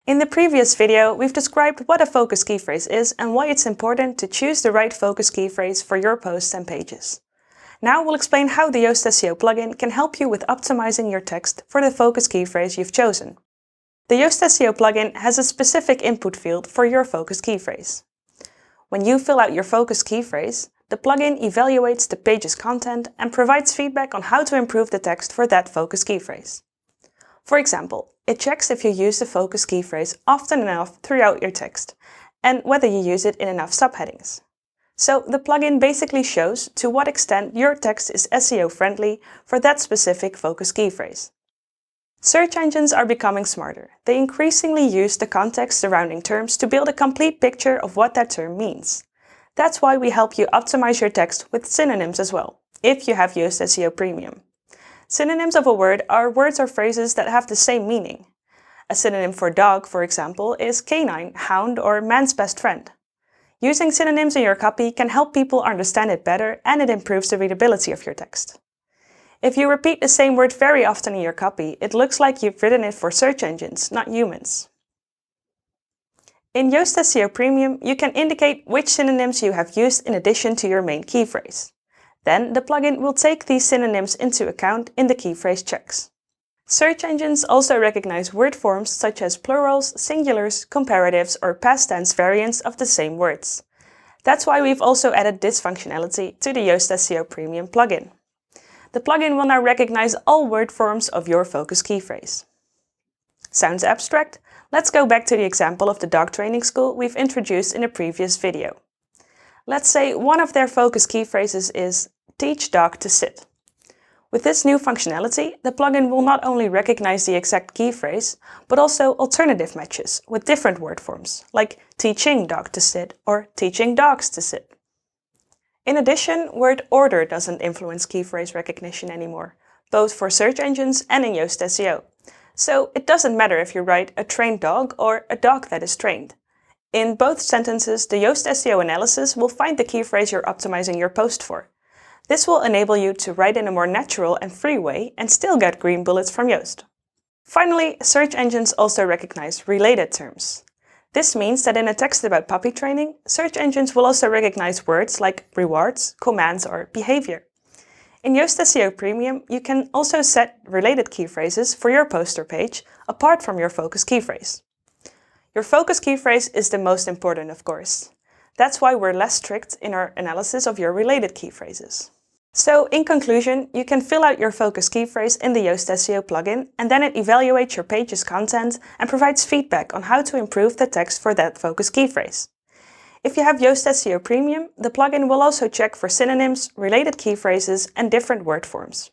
In the previous video, we've described what a focus key phrase is and why it's important to choose the right focus key phrase for your posts and pages. Now we'll explain how the Yoast SEO plugin can help you with optimizing your text for the focus key phrase you've chosen. The Yoast SEO plugin has a specific input field for your focus key phrase. When you fill out your focus key phrase, the plugin evaluates the page's content and provides feedback on how to improve the text for that focus key phrase. For example, it checks if you use the focus key phrase often enough throughout your text, and whether you use it in enough subheadings. So the plugin basically shows to what extent your text is SEO friendly for that specific focus key phrase. Search engines are becoming smarter. They increasingly use the context surrounding terms to build a complete picture of what that term means. That's why we help you optimize your text with synonyms as well, if you have Yoast SEO Premium. Synonyms of a word are words or phrases that have the same meaning. A synonym for dog, for example, is canine, hound, or man's best friend. Using synonyms in your copy can help people understand it better, and it improves the readability of your text. If you repeat the same word very often in your copy, it looks like you've written it for search engines, not humans. In Yoast SEO Premium, you can indicate which synonyms you have used in addition to your main key phrase. Then the plugin will take these synonyms into account in the key phrase checks. Search engines also recognize word forms such as plurals, singulars, comparatives, or past tense variants of the same words. That's why we've also added this functionality to the Yoast SEO Premium plugin. The plugin will now recognize all word forms of your focus key phrase. Sounds abstract? Let's go back to the example of the dog training school we've introduced in a previous video. Let's say one of their focus key phrases is teach dog to sit. With this new functionality, the plugin will not only recognize the exact key phrase, but also alternative matches with different word forms, like teaching dog to sit or teaching dogs to sit. In addition, word order doesn't influence key phrase recognition anymore, both for search engines and in Yoast SEO. So it doesn't matter if you write a trained dog or a dog that is trained. In both sentences, the Yoast SEO analysis will find the key phrase you're optimizing your post for. This will enable you to write in a more natural and free way and still get green bullets from Yoast. Finally, search engines also recognize related terms. This means that in a text about puppy training, search engines will also recognize words like rewards, commands, or behavior. In Yoast SEO Premium, you can also set related key phrases for your post or page apart from your focus key phrase. Your focus key phrase is the most important, of course. That's why we're less strict in our analysis of your related key phrases. So, in conclusion, you can fill out your focus key phrase in the Yoast SEO plugin, and then it evaluates your page's content and provides feedback on how to improve the text for that focus key phrase. If you have Yoast SEO Premium, the plugin will also check for synonyms, related key phrases, and different word forms.